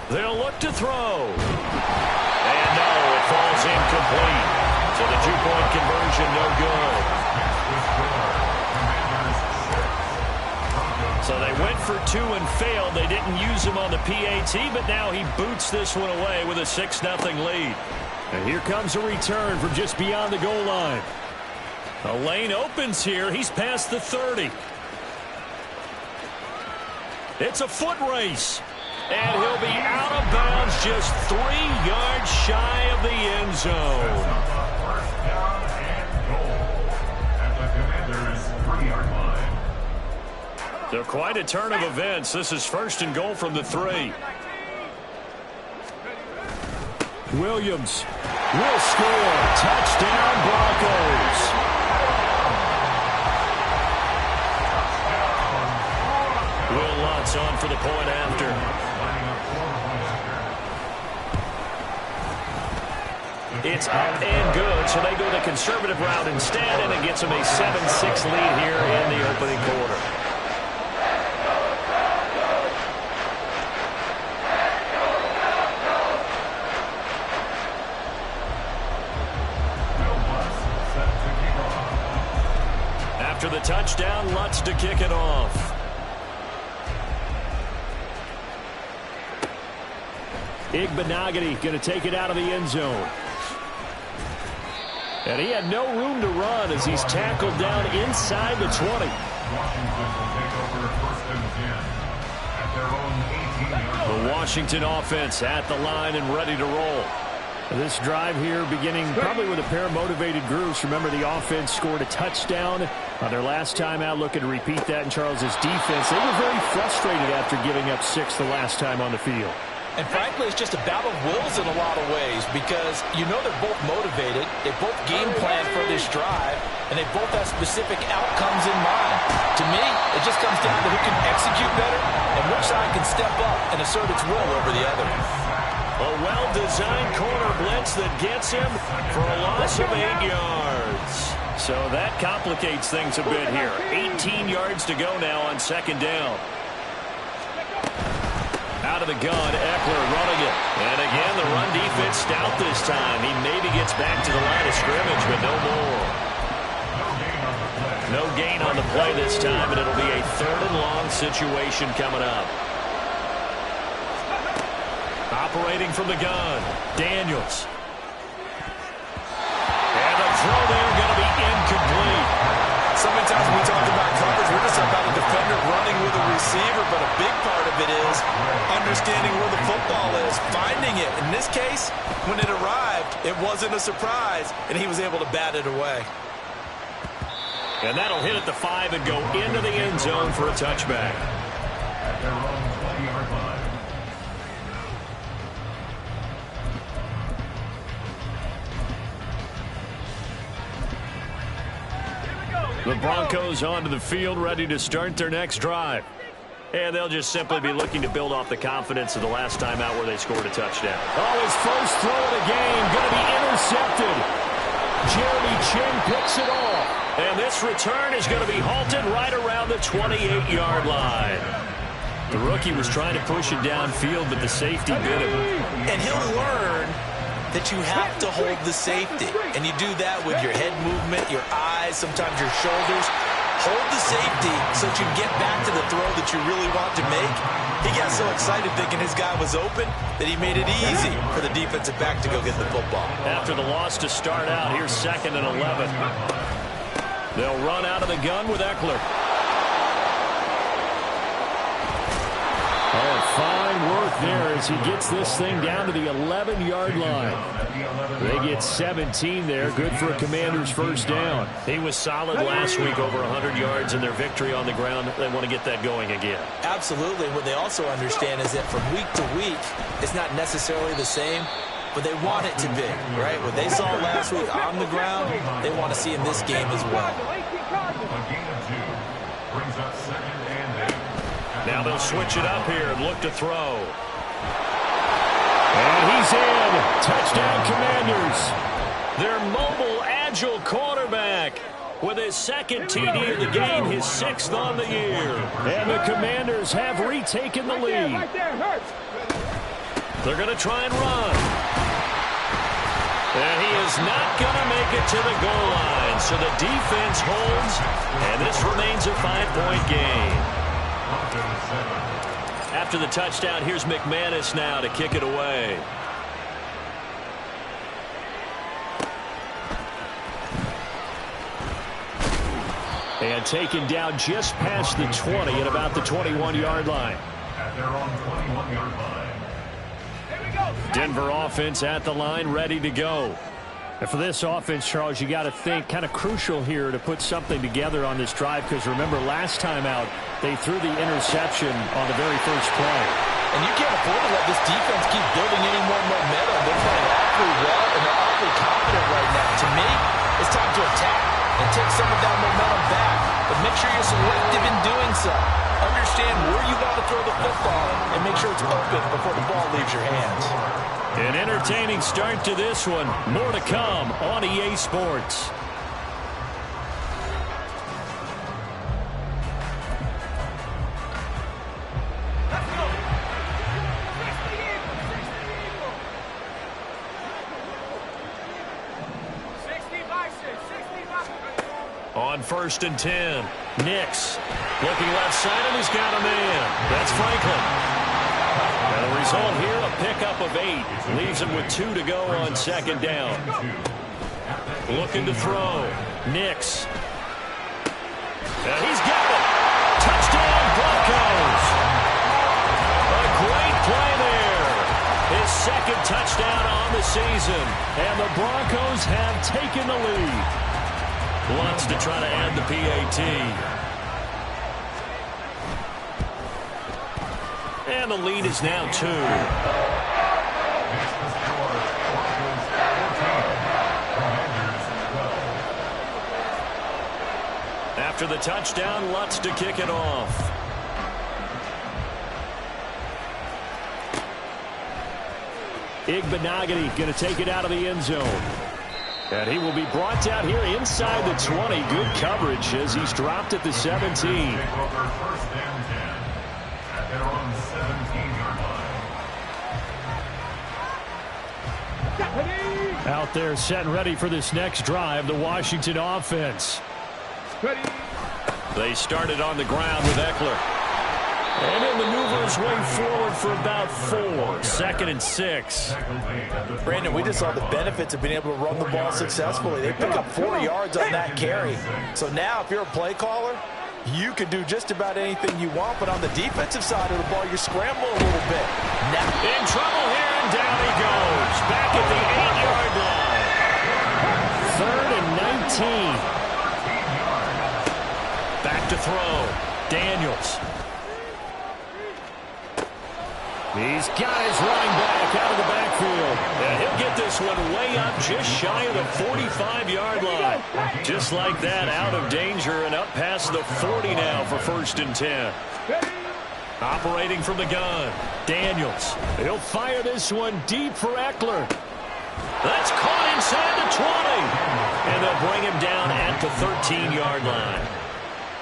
They'll look to throw. And no, it falls incomplete. So the two-point conversion no good. So they went for two and failed. They didn't use him on the PAT, but now he boots this one away with a 6-0 lead. And here comes a return from just beyond the goal line. A lane opens here. He's past the 30. It's a foot race. And he'll be out of bounds just 3 yards shy of the end zone. First down and goal at the Commanders' 3-yard line. So quite a turn of events. This is first and goal from the 3. Williams will score. Touchdown, Broncos. Will Lutz on for the point after. It's up and good, so they go the conservative route instead, and it gets them a 7-6 lead here in the opening quarter. After the touchdown, Lutz to kick it off. Igbenogany going to take it out of the end zone. And he had no room to run as he's tackled down inside the 20. Washington will take over first and 10 at their own 18-yard line. The Washington offense at the line and ready to roll. This drive here beginning probably with a pair of motivated groups. Remember, the offense scored a touchdown on their last time out. Looking to repeat that in Charles's defense. They were very frustrated after giving up 6 the last time on the field. And frankly, it's just a battle of wills in a lot of ways because you know they're both motivated. They both game plan for this drive, and they both have specific outcomes in mind. To me, it just comes down to who can execute better and which side can step up and assert its will over the other. A well-designed corner blitz that gets him for a loss of 8 yards. So that complicates things a bit here. 18 yards to go now on second down. Out of the gun, Eckler running it. And again, the run defense stout this time. He maybe gets back to the line of scrimmage, but no more. No gain on the play this time, and it'll be a 3rd and long situation coming up. Operating from the gun, Daniels. And the throw there going to be incomplete. So many times when we talk about coverage, we're just about a defender running with a receiver, but a big part of it is understanding where the football is, finding it. In this case, when it arrived, it wasn't a surprise, and he was able to bat it away. And that'll hit at the 5 and go into the end zone for a touchback. At their own 20-yard line. The Broncos onto the field, ready to start their next drive. And they'll just simply be looking to build off the confidence of the last time out where they scored a touchdown. Oh, his first throw of the game going to be intercepted. Jeremy Chinn picks it off. And this return is going to be halted right around the 28-yard line. The rookie was trying to push it downfield, but the safety bit him. And he'll learn that you have to hold the safety. And you do that with your head movement, your eyes, sometimes your shoulders. Hold the safety so that you can get back to the throw that you really want to make. He got so excited thinking his guy was open that he made it easy for the defensive back to go get the football. After the loss to start out, here's 2nd and 11. They'll run out of the gun with Eckler. Oh, fine work there as he gets this thing down to the 11-yard line. They get 17 there. Good for a Commander's first down. He was solid last week, over 100 yards in their victory on the ground. They want to get that going again. Absolutely. What they also understand is that from week to week, it's not necessarily the same, but they want it to be, right? What they saw last week on the ground, they want to see in this game as well. A gain of 2 brings up 2nd and 8. Now they'll switch it up here and look to throw. And he's in. Touchdown, Commanders. Their mobile, agile quarterback with his second TD of the game, his 6th on the year. And the Commanders have retaken the lead. They're going to try and run. And he is not going to make it to the goal line. So the defense holds, and this remains a 5-point game. After the touchdown, here's McManus now to kick it away. And taken down just past the 20 at about the 21-yard line. At their own 21-yard line. Denver offense at the line, ready to go. And for this offense, Charles, you got to think kind of crucial here to put something together on this drive, because remember last time out they threw the interception on the very first play. And you can't afford to let this defense keep building any more momentum. They're playing awfully well, and they're awfully confident right now. To me, it's time to attack and take some of that momentum back. But make sure you're selective in doing so. Understand where you want to throw the football and make sure it's open before the ball leaves your hands. An entertaining start to this one. More to come on EA Sports. On 1st and 10, Nix looking left side, and he's got a man. That's Franklin. And the result here, a pickup of 8. Leaves him with 2 to go on 2nd down. Looking to throw. Nix. And he's got it. Touchdown, Broncos. A great play there. His 2nd touchdown on the season. And the Broncos have taken the lead. Wants to try to add the PAT. And the lead is now 2. After the touchdown, Lutz to kick it off. Igbenogany going to take it out of the end zone. And he will be brought down here inside the 20. Good coverage as he's dropped at the 17. First and 10 at their own 17-yard line. Out there set and ready for this next drive, the Washington offense. They started on the ground with Eckler. And he'll maneuver his way forward for about 4. 2nd and 6. Brandon, we just saw the benefits of being able to run the ball successfully. They pick up 4 yards on that carry. So now if you're a play caller, you can do just about anything you want. But on the defensive side of the ball, you scramble a little bit. Now in trouble here, and down he goes. Back at the 8-yard line. 3rd and 19. Back to throw. Daniels. He's got his running back out of the backfield. And he'll get this one way up just shy of the 45-yard line. Just like that, out of danger and up past the 40 now for 1st and 10. Operating from the gun, Daniels. He'll fire this one deep for Eckler. That's caught inside the 20. And they'll bring him down at the 13-yard line.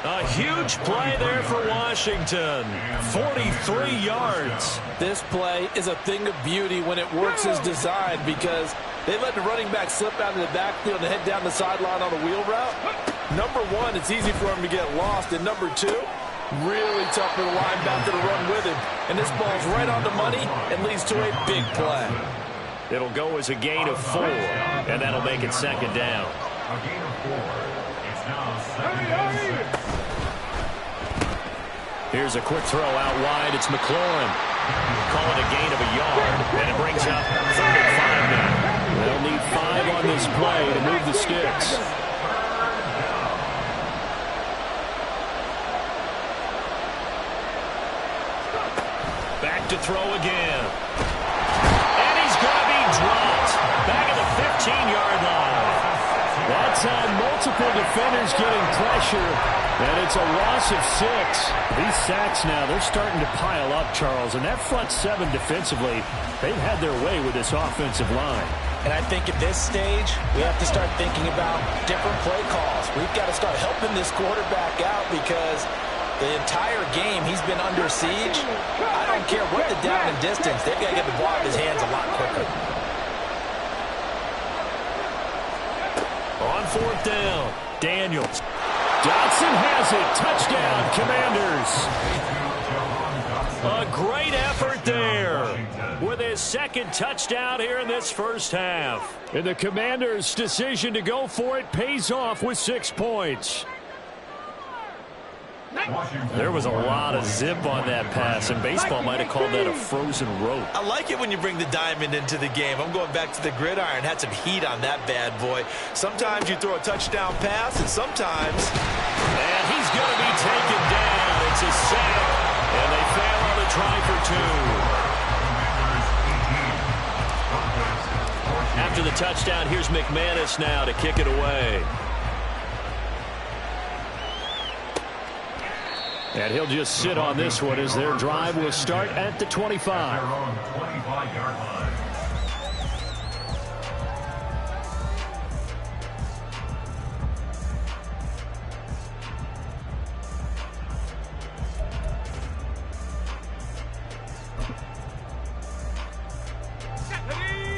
A huge play there for Washington. 43 yards. This play is a thing of beauty when it works as designed, because they let the running back slip out of the backfield and head down the sideline on a wheel route. Number 1, it's easy for him to get lost. And number 2, really tough for the linebacker to run with him. And this ball's right on the money and leads to a big play. It'll go as a gain of 4, and that'll make it 2nd down. A gain of 4. It's now 2nd and 6. Here's a quick throw out wide. It's McLaurin. Call it a gain of a yard, and it brings up 3rd and 5 now. They'll need 5 on this play to move the sticks. Back to throw again. And he's going to be dropped. Back at the 15-yard line. That's on multiple defenders getting pressure, and it's a loss of 6. These sacks now, they're starting to pile up, Charles, and that front 7 defensively, they've had their way with this offensive line. And I think at this stage, we have to start thinking about different play calls. We've got to start helping this quarterback out because the entire game he's been under siege. I don't care what the down and distance. They've got to get the ball out of his hands a lot quicker. On fourth down, Daniels. Dotson has it. Touchdown, Commanders. A great effort there with his second touchdown here in this first half. And the Commanders' decision to go for it pays off with 6 points. There was a lot of zip on that pass, and baseball might have called that a frozen rope. I like it when you bring the diamond into the game. I'm going back to the gridiron. Had some heat on that bad boy. Sometimes you throw a touchdown pass, and sometimes... And he's going to be taken down. It's a sack, and they fail on the try for 2. After the touchdown, here's McManus now to kick it away. And he'll just sit on this one as their drive will start at the 25.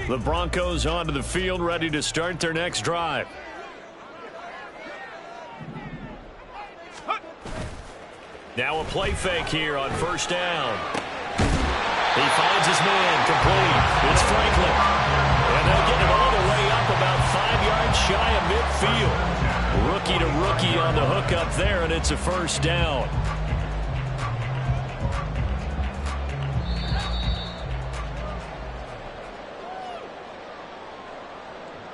The Broncos onto the field, ready to start their next drive. Now a play fake here on first down. He finds his man complete. It's Franklin. And they'll get it all the way up about 5 yards shy of midfield. Rookie to rookie on the hookup there, and it's a first down.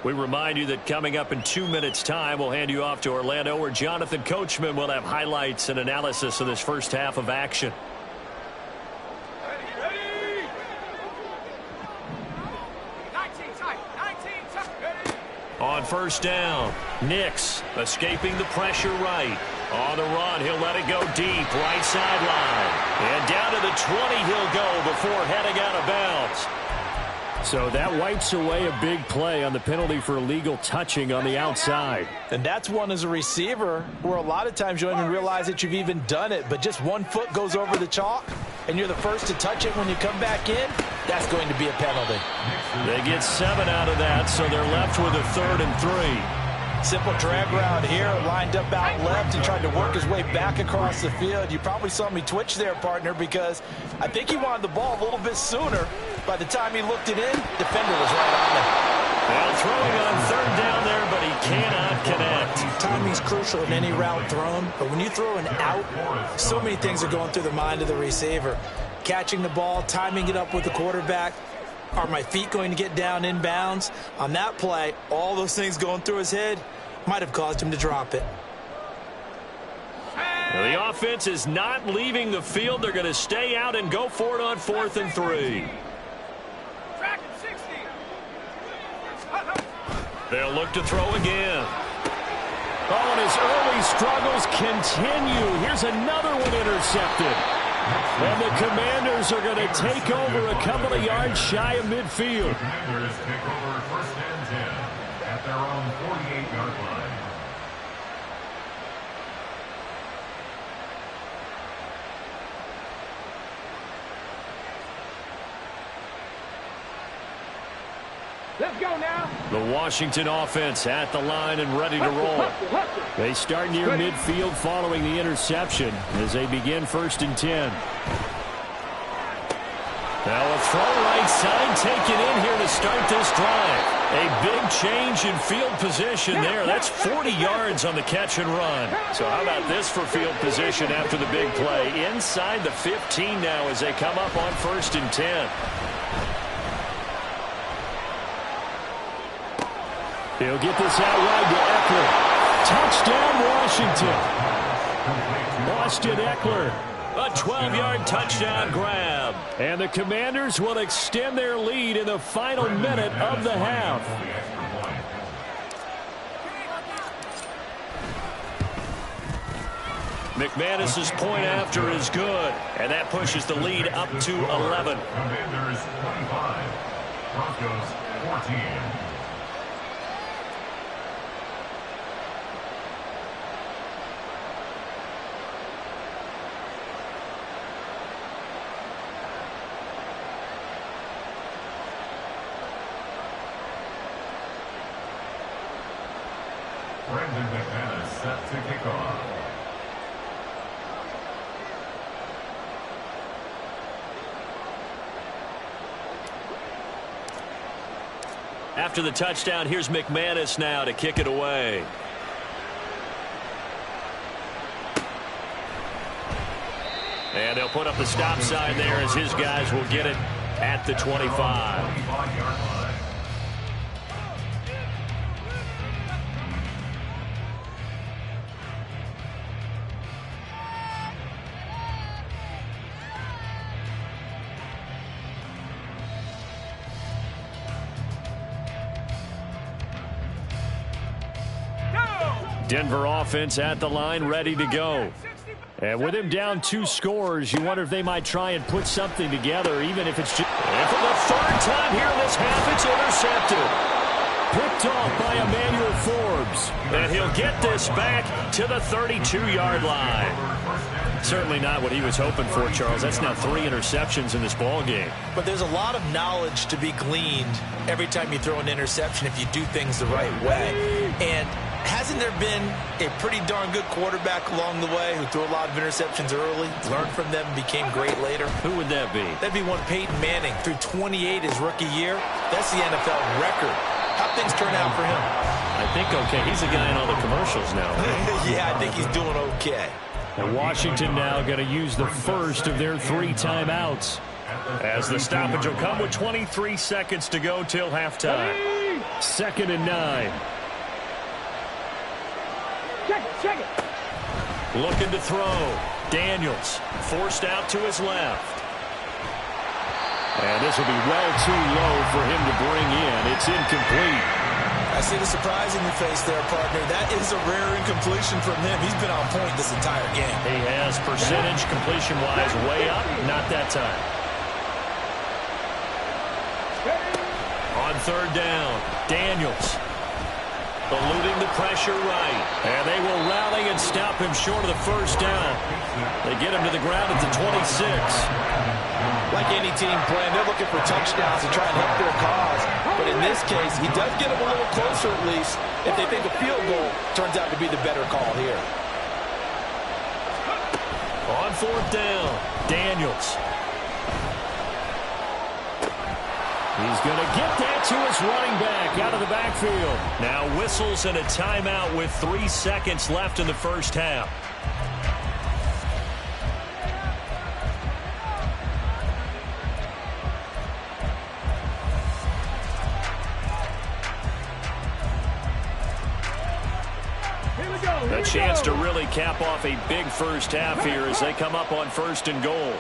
We remind you that coming up in 2 minutes' time, we'll hand you off to Orlando, where Jonathan Coachman will have highlights and analysis of this first half of action. On first down, Nix escaping the pressure right. On the run, he'll let it go deep, right sideline. And down to the 20 he'll go before heading out of bounds. So that wipes away a big play on the penalty for illegal touching on the outside. And that's one as a receiver where a lot of times you don't even realize that you've even done it, but just 1 foot goes over the chalk and you're the first to touch it when you come back in. That's going to be a penalty. They get 7 out of that, so they're left with a 3rd and 3. Simple drag route here, lined up out left and tried to work his way back across the field. You probably saw me twitch there, partner, because I think he wanted the ball a little bit sooner. By the time he looked it in, defender was right on him. Well, throwing on 3rd down there, but he cannot connect. Timing's crucial in any route thrown, but when you throw an out, so many things are going through the mind of the receiver. Catching the ball, timing it up with the quarterback. Are my feet going to get down inbounds? On that play, all those things going through his head might have caused him to drop it. The offense is not leaving the field. They're going to stay out and go for it on 4th and 3. They'll look to throw again. Oh, and his early struggles continue. Here's another one intercepted. And the Commanders are going to take over a couple of yards shy of midfield. The Commanders take over 1st and 10 at their own 48-yard line. Let's go now. The Washington offense at the line and ready to roll. They start near midfield following the interception as they begin 1st and 10. Now a throw right side taken in here to start this drive. A big change in field position there. That's 40 yards on the catch and run. So how about this for field position after the big play? Inside the 15 now as they come up on 1st and 10. He'll get this out wide to Eckler. Touchdown, Washington. Austin Eckler, a 12-yard touchdown grab. And the Commanders will extend their lead in the final minute of the half. McManus's point after is good, and that pushes the lead up to 11. Commanders 25, Broncos 14. Brandon McManus set to kick off. After the touchdown, here's McManus now to kick it away. And they'll put up the stop sign there as his guys will get it at the 25. Denver offense at the line, ready to go. And with him down 2 scores, you wonder if they might try and put something together, even if it's just... And for the third time here in this half, it's intercepted. Picked off by Emmanuel Forbes. And he'll get this back to the 32-yard line. Certainly not what he was hoping for, Charles. That's now 3 interceptions in this ball game. But there's a lot of knowledge to be gleaned every time you throw an interception if you do things the right way. And hasn't there been a pretty darn good quarterback along the way who threw a lot of interceptions early, learned from them, became great later? Who would that be? That'd be one Peyton Manning. Threw 28 his rookie year. That's the NFL record. How'd things turn out for him? I think okay. He's the guy in all the commercials now. Yeah, I think he's doing okay. And Washington now going to use the first of their 3 timeouts. As the stoppage will come with 23 seconds to go till halftime. 2nd and 9. Check it. Looking to throw. Daniels forced out to his left. And this will be well too low for him to bring in. It's incomplete. I see the surprise in your face there, partner. That is a rare incompletion from him. He's been on point this entire game. He has percentage completion-wise way up. Not that time. On 3rd down, Daniels eluding the pressure right. And they will rally and stop him short of the 1st down. They get him to the ground at the 26. Like any team playing, they're looking for touchdowns to try and help their cause. But in this case, he does get them a little closer at least if they think a field goal turns out to be the better call here. On 4th down, Daniels. He's going to get that to his running back out of the backfield. Now whistles and a timeout with 3 seconds left in the 1st half. A chance to really cap off a big 1st half here as they come up on 1st and goal.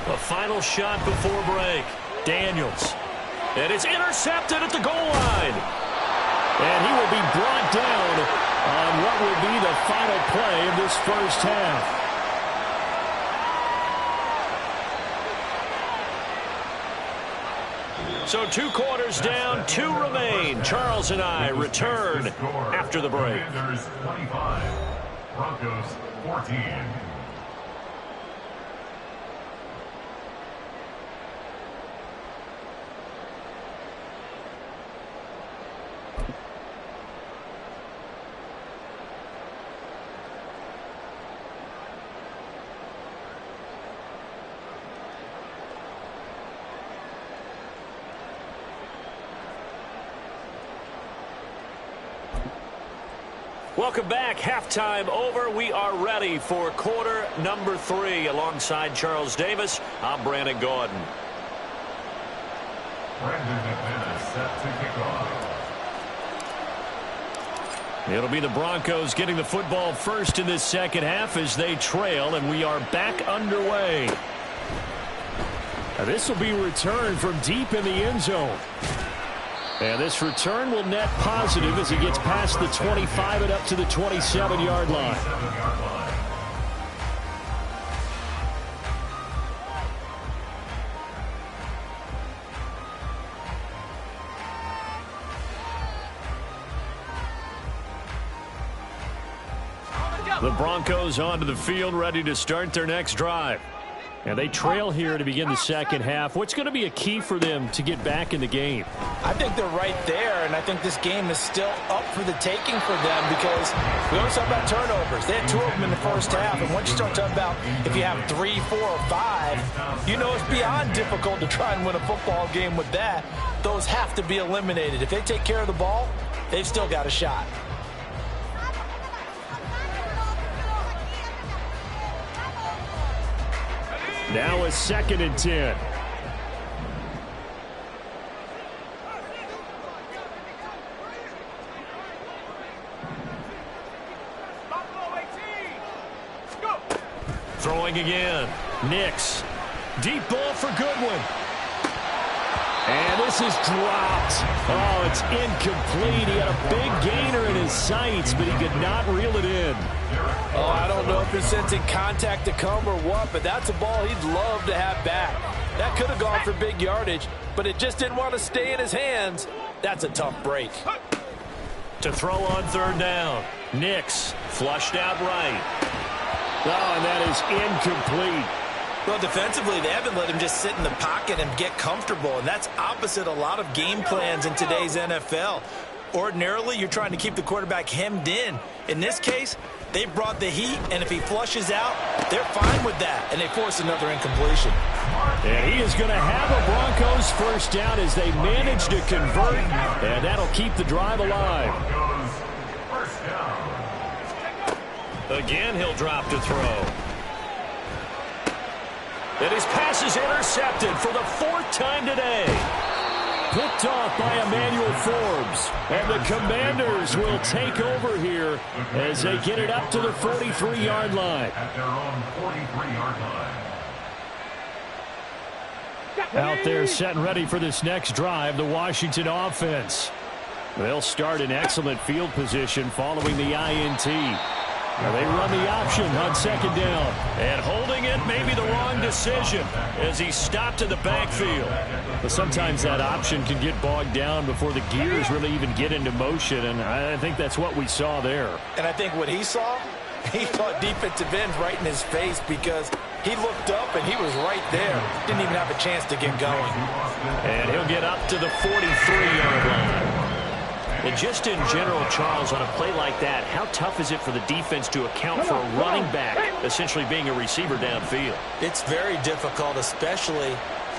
A final shot before break. Daniels. And it's intercepted at the goal line. And he will be brought down on what will be the final play of this 1st half. So 2 quarters down, 2 remain. Charles and I return after the break. Commanders 25, Broncos 14. Welcome back. Halftime over. We are ready for quarter number 3. Alongside Charles Davis, I'm Brandon Gaudin. Brandon McManus set to kick off. It'll be the Broncos getting the football first in this 2nd half as they trail, and we are back underway. Now, this will be returned from deep in the end zone. And this return will net positive as he gets past the 25 and up to the 27-yard line. The Broncos onto the field, ready to start their next drive. And they trail here to begin the second half. What's going to be a key for them to get back in the game? I think they're right there, and I think this game is still up for the taking for them because we always talk about turnovers. They had 2 of them in the first half, and once you start talking about if you have 3, 4, or 5, you know it's beyond difficult to try and win a football game with that. Those have to be eliminated. If they take care of the ball, they've still got a shot. Now a 2nd and 10. Throwing again. Nix. Deep ball for Goodwin. And this is dropped. Oh, it's incomplete. He had a big gainer in his sights, but he could not reel it in. Oh, I don't know if he's sensing contact to come or what, but that's a ball he'd love to have back. That could have gone for big yardage, but it just didn't want to stay in his hands. That's a tough break. To throw on 3rd down. Nix flushed out right. Oh, and that is incomplete. Well, defensively, they haven't let him just sit in the pocket and get comfortable, and that's opposite a lot of game plans in today's NFL. Ordinarily, you're trying to keep the quarterback hemmed in. In this case, they brought the heat, and if he flushes out, they're fine with that, and they force another incompletion. And he is going to have a Broncos first down as they manage to convert, and that'll keep the drive alive. Again, he'll drop to throw. And his pass is intercepted for the 4th time today. Picked off by Emmanuel Forbes. And the Commanders will take over here as they get it up to the 43-yard line. At their own 43-yard line. Out there set and ready for this next drive, the Washington offense. They'll start in excellent field position following the INT. Now they run the option on 2nd down. And holding it may be the wrong decision as he stopped in the backfield. But sometimes that option can get bogged down before the gears really even get into motion, and I think that's what we saw there. And I think what he saw defensive ends right in his face because he looked up and he was right there. Didn't even have a chance to get going. And he'll get up to the 43-yard line. And just in general, Charles, on a play like that, how tough is it for the defense to account for a running back essentially being a receiver downfield? It's very difficult, especially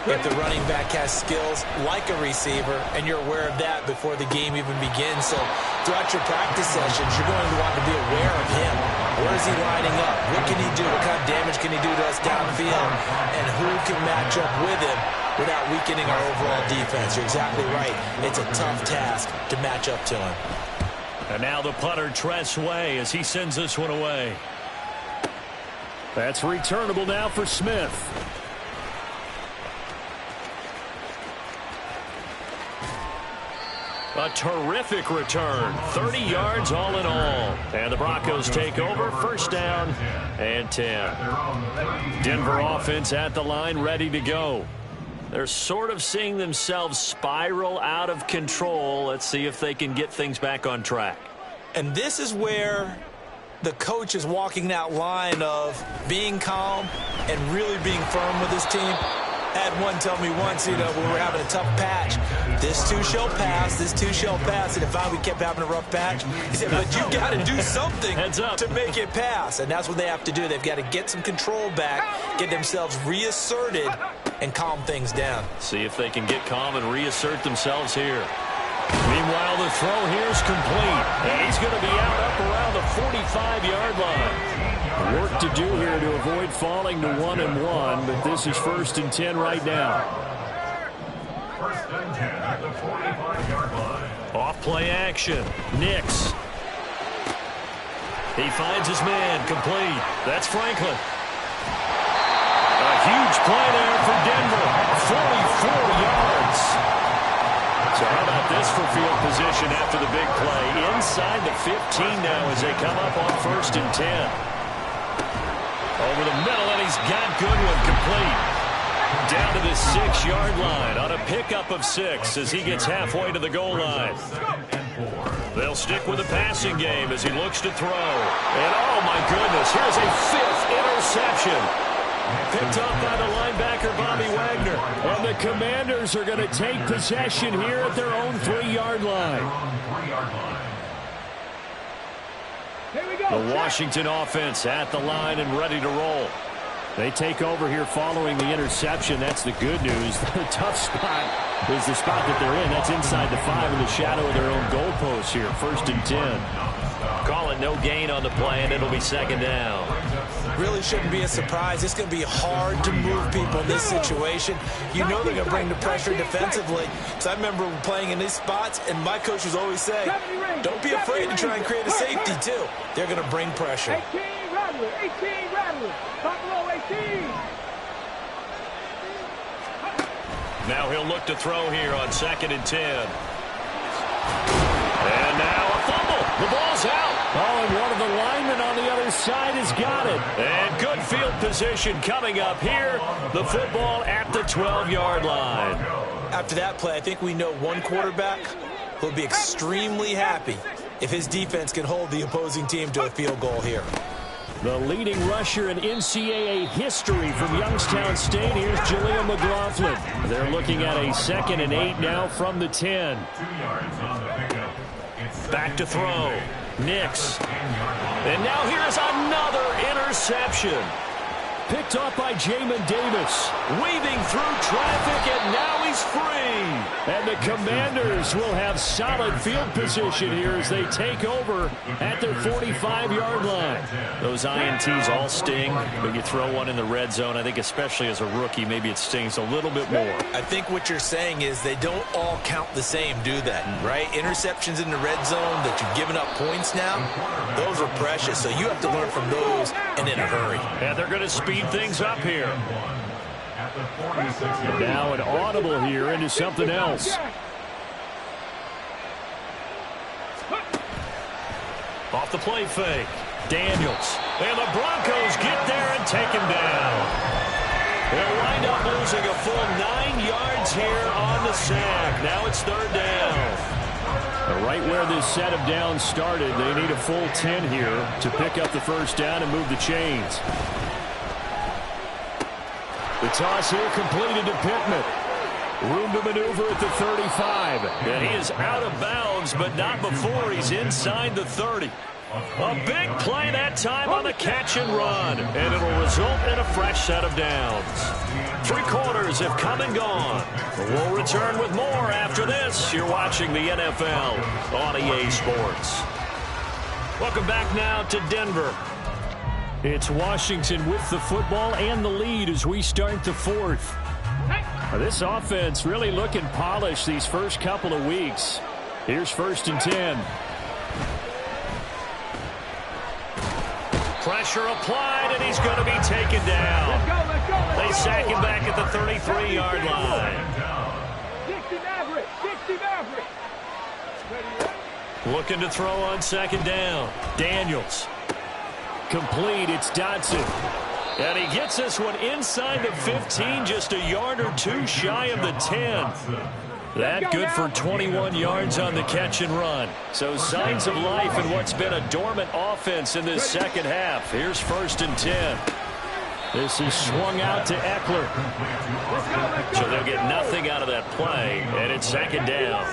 if the running back has skills like a receiver, and you're aware of that before the game even begins. So throughout your practice sessions, you're going to want to be aware of him. Where is he lining up? What can he do? What kind of damage can he do to us downfield? And who can match up with him without weakening our overall defense? You're exactly right. It's a tough task to match up to him. And now the punter, Tress Way, as he sends this one away. That's returnable now for Smith. A terrific return. 30 yards all in all. And the Broncos take over. 1st down and 10. Denver offense at the line, ready to go. They're sort of seeing themselves spiral out of control. Let's see if they can get things back on track. And this is where the coach is walking that line of being calm and really being firm with his team. I had one tell me once, when we were having a tough patch, this too shall pass, this too shall pass. And if we kept having a rough patch, he said, but you got to do something to make it pass. And that's what they have to do. They've got to get some control back, get themselves reasserted, and calm things down. See if they can get calm and reassert themselves here. Meanwhile, the throw here is complete. And he's going to be out up around the 45-yard line. Work to do here to avoid falling to 1-1, but this is 1st and 10 right now. 1st and 10 at the 45-yard line. Off play action. Nix. He finds his man, complete. That's Franklin. A huge play there for Denver. 44 yards. So how about this for field position after the big play? Inside the 15 now as they come up on 1st and 10. Over the middle, and he's got Goodwin complete. Down to the 6-yard line on a pickup of 6 as he gets halfway to the goal line. They'll stick with the passing game as he looks to throw. And, oh, my goodness, here's a 5th interception. Picked up by the linebacker, Bobby Wagner. And the Commanders are going to take possession here at their own 3-yard line. Here we go. The Washington offense at the line and ready to roll. They take over here following the interception. That's the good news. The tough spot is the spot that they're in. That's inside the 5 in the shadow of their own goalpost here. 1st and 10. Call it no gain on the play, and it'll be 2nd down. Really shouldn't be a surprise. It's going to be hard to move people in this situation. You know they're going to bring the pressure defensively. So I remember playing in these spots, and my coaches always say, don't be afraid to try and create a safety, too. They're going to bring pressure. 18 Rattler, 18 Rattler. Buffalo 18. Now he'll look to throw here on 2nd and 10. And now a fumble. The ball's out. Oh, and one of the linemen on the other side has got it. And good field position coming up here. The football at the 12-yard line. After that play, I think we know one quarterback who'll be extremely happy if his defense can hold the opposing team to a field goal here. The leading rusher in NCAA history from Youngstown State. Here's Jaleel McLaughlin. They're looking at a 2nd and 8 now from the 10. Back to throw. Nix. And now here's another interception. Picked off by Jamin Davis. Weaving through traffic, and now he's free. And the Commanders will have solid field position here as they take over at their 45-yard line. Those INTs all sting, but you throw one in the red zone, I think especially as a rookie, maybe it stings a little bit more. I think what you're saying is they don't all count the same, do they? Right? Interceptions in the red zone that you've given up points now, those are precious. So you have to learn from those and in a hurry. And they're going to speed things up here. Now an audible here into something else. Off the play fake. Daniels. And the Broncos get there and take him down. They'll wind up losing a full 9 yards here on the sack. Now it's 3rd down. Right where this set of downs started, they need a full 10 here to pick up the 1st down and move the chains. The toss here completed to Pittman. Room to maneuver at the 35. And he is out of bounds, but not before he's inside the 30. A big play that time on the catch and run. And it'll result in a fresh set of downs. 3 quarters have come and gone. We'll return with more after this. You're watching the NFL on EA Sports. Welcome back now to Denver. It's Washington with the football and the lead as we start the 4th. This offense really looking polished these first couple of weeks. Here's 1st and 10. Pressure applied, and he's going to be taken down. They sack him back at the 33-yard line. 60 Maverick, 60 Maverick. Looking to throw on 2nd down. Daniels. Complete, it's Dotson. And he gets this one inside the 15, just a yard or 2 shy of the 10. That good for 21 yards on the catch and run. So signs of life in what's been a dormant offense in this 2nd half. Here's 1st and 10. This is swung out to Eckler. So they'll get nothing out of that play, and it's 2nd down.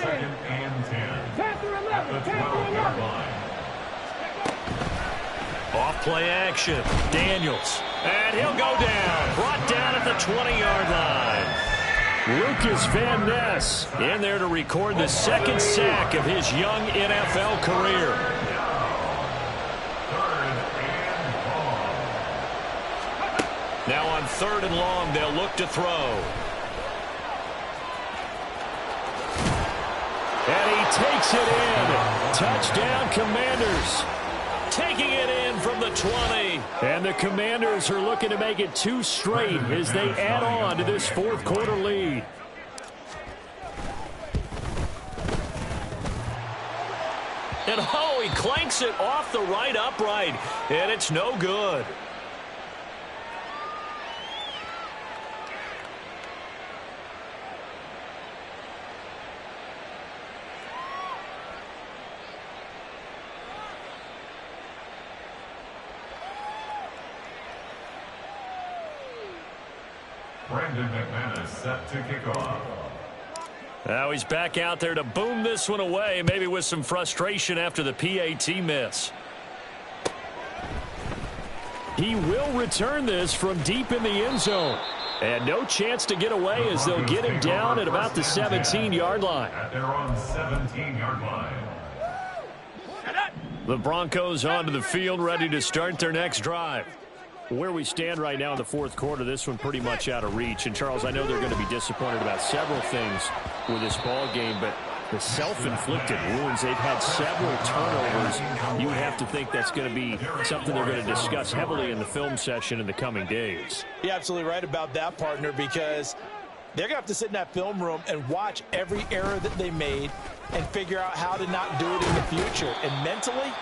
Panther 11, Panther 11. Off play action. Daniels. And he'll go down. Brought down at the 20-yard line. Lucas Van Ness in there to record the 2nd sack of his young NFL career. Now on 3rd and long, they'll look to throw. And he takes it in. Touchdown, Commanders. Taking it in from the 20. And the Commanders are looking to make it 2 straight as they add on to this 4th quarter lead. And oh, he clanks it off the right upright. And it's no good. Brandon McManus set to kick off. Now he's back out there to boom this one away, maybe with some frustration after the PAT miss. He will return this from deep in the end zone. And no chance to get away as they'll get him down at about the 17-yard line. At their own 17-yard line. The Broncos onto the field, ready to start their next drive. Where we stand right now in the fourth quarter, this one pretty much out of reach. And, Charles, I know they're going to be disappointed about several things with this ball game, but the self-inflicted wounds, they've had several turnovers. You would have to think that's going to be something they're going to discuss heavily in the film session in the coming days. You're absolutely right about that, partner, because they're going to have to sit in that film room and watch every error that they made and figure out how to not do it in the future. And mentally,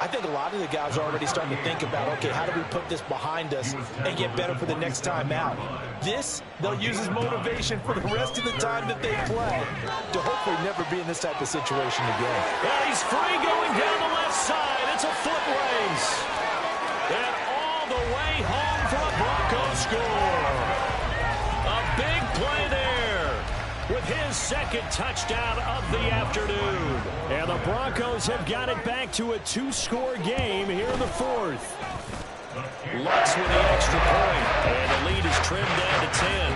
I think a lot of the guys are already starting to think about, okay, how do we put this behind us and get better for the next time out? This, they'll use as motivation for the rest of the time that they play to hopefully never be in this type of situation again. And he's free going down the left side. It's a foot race. And all the way home for a Broncos score. A big play there with his second touchdown of the afternoon. And the Broncos have got it back to a two-score game here in the fourth. Lutz with the extra point, and the lead is trimmed down to 10.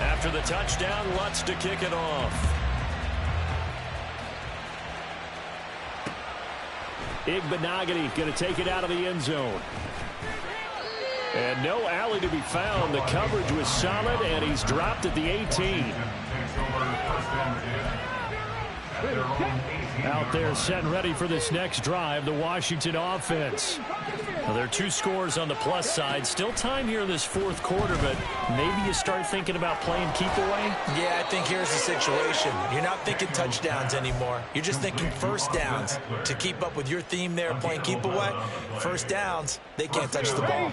After the touchdown, Lutz to kick it off. Igbenogany going to take it out of the end zone. And no alley to be found. The coverage was solid, and he's dropped at the 18. Out there set and ready for this next drive, the Washington offense. Well, there are two scores on the plus side. Still time here in this fourth quarter, but maybe you start thinking about playing keep away? Yeah, I think here's the situation. You're not thinking touchdowns anymore. You're just thinking first downs. To keep up with your theme there, playing keep away, first downs, they can't touch the ball.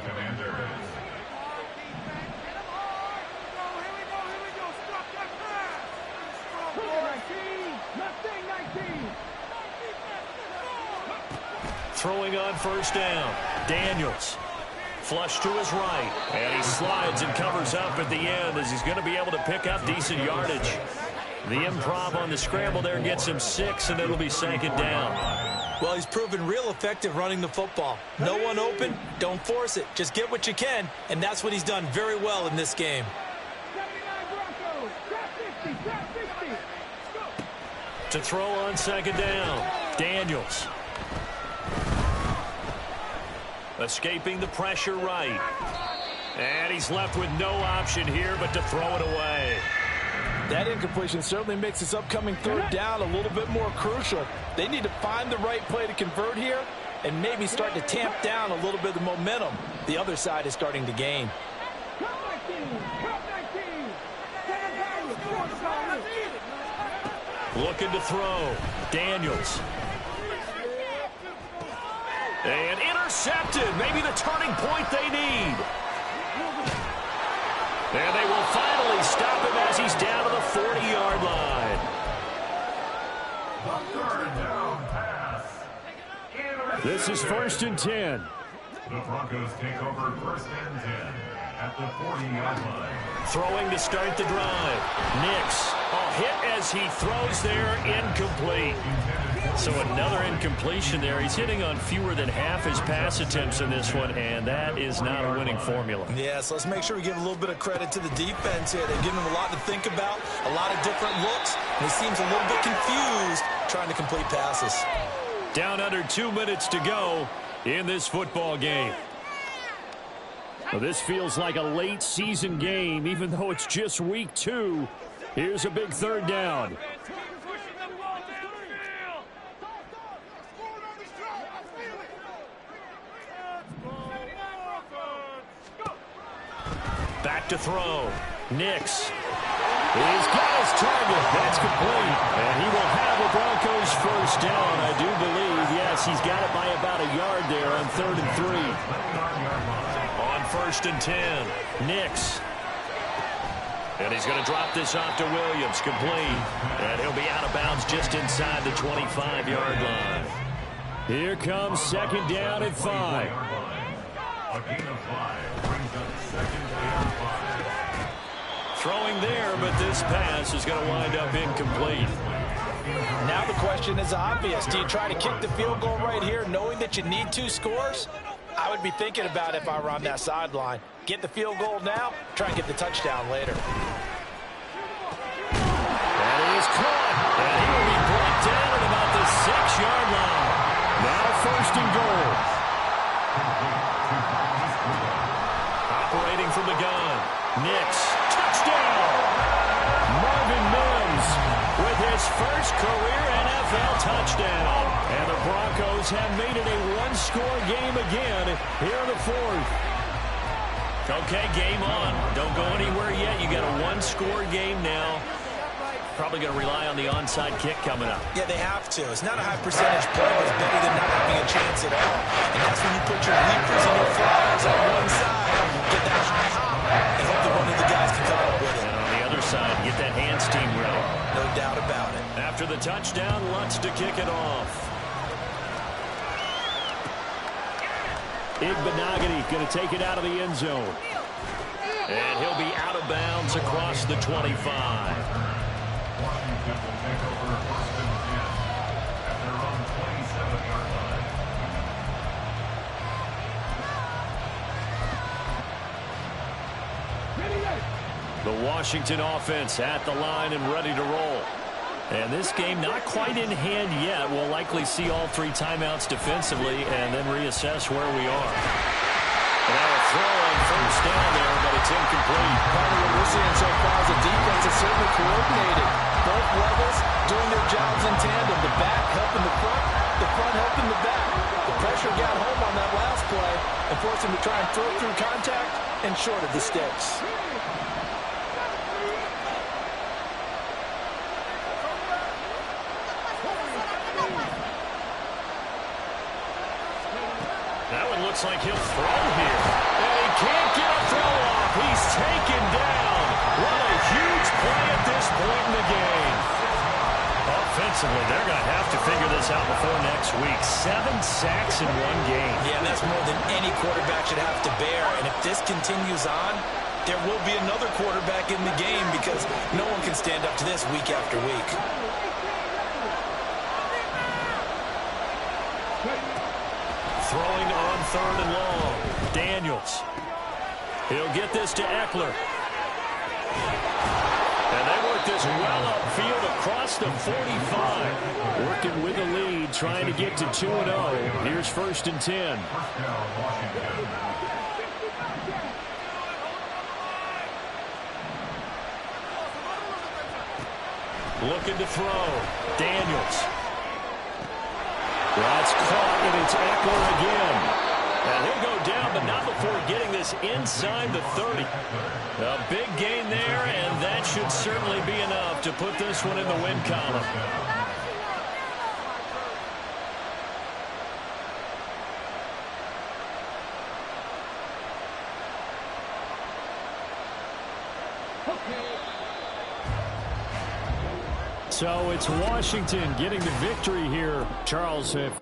Throwing on first down, Daniels. Flush to his right, and he slides and covers up at the end as he's going to be able to pick up decent yardage. The improv on the scramble there gets him 6, and it'll be second down. Well, he's proven real effective running the football. No one open, don't force it. Just get what you can, and that's what he's done very well in this game. To throw on second down, Daniels. Escaping the pressure right. And he's left with no option here but to throw it away. That incompletion certainly makes this upcoming third down a little bit more crucial. They need to find the right play to convert here and maybe start to tamp down a little bit of the momentum the other side is starting to gain. Looking to throw. Daniels. And intercepted. Maybe the turning point they need. And they will finally stop him as he's down to the 40-yard line. This is 1st and 10. The Broncos take over 1st and 10 at the 40-yard line. Throwing to start the drive. Nix. A hit as he throws there, incomplete. So another incompletion there. He's hitting on fewer than half his pass attempts in this one, and that is not a winning formula. Yes, let's make sure we give a little bit of credit to the defense here. They've given him a lot to think about, a lot of different looks, and he seems a little bit confused trying to complete passes. Down under 2 minutes to go in this football game. Well, this feels like a late season game, even though it's just week 2. Here's a big third down. Back to throw. Nix. He's got his target. That's complete. And he will have the Broncos first down, I do believe. Yes, he's got it by about a yard there on 3rd and 3. On 1st and 10. Nix. And he's going to drop this off to Williams, complete. And he'll be out of bounds just inside the 25-yard line. Here comes second down at 5. A gain of 5 brings up second and 5. Throwing there, but this pass is going to wind up incomplete. Now the question is obvious. Do you try to kick the field goal right here knowing that you need 2 scores? I would be thinking about it if I were on that sideline. Get the field goal now, try and get the touchdown later. And he is caught. And he will be brought down at about the 6-yard line. Now first and goal. Operating from the gun. Nix. Touchdown. Marvin Mims with his first career NFL touchdown. And the Broncos have made it a one-score game again here in the 4th. Okay, game on. Don't go anywhere yet. You got a one-score game now. Probably going to rely on the onside kick coming up. Yeah, they have to. It's not a high percentage play, but it's better than not having a chance at all. And that's when you put your leapers and your flyers on one side, get that high hop, and hope that one of the guys can come up with it. And on the other side, get that hands team ready. No doubt about it. After the touchdown, Lutz to kick it off. Igbenogany going to take it out of the end zone. And he'll be out of bounds across the 25. Washington will take over first and 10 at their own 27-yard line. The Washington offense at the line and ready to roll. And this game not quite in hand yet. We'll likely see all 3 timeouts defensively and then reassess where we are. Now a throw on first down there, but it's incomplete. Part of what we're seeing so far is the defense is certainly coordinated. Both levels doing their jobs in tandem. The back helping the front helping the back. The pressure got home on that last play and forced him to try and throw through contact and short of the sticks. That one looks like he'll throw here. And he can't get a throw off. He's taken down. What a huge play at this point in the game. Offensively, they're going to have to figure this out before next week. 7 sacks in one game. Yeah, that's more than any quarterback should have to bear. And if this continues on, there will be another quarterback in the game because no one can stand up to this week after week. Throwing on 3rd and long. Daniels. He'll get this to Eckler. And they work this well upfield across the 45. Working with the lead, trying to get to 2-0. Here's first and 10. First down, Washington. Looking to throw. Daniels. That's caught, and it's Eckler again. And he'll go down, but not before getting this inside the 30. A big gain there, and that should certainly be enough to put this one in the win column. So it's Washington getting the victory here. Charles, if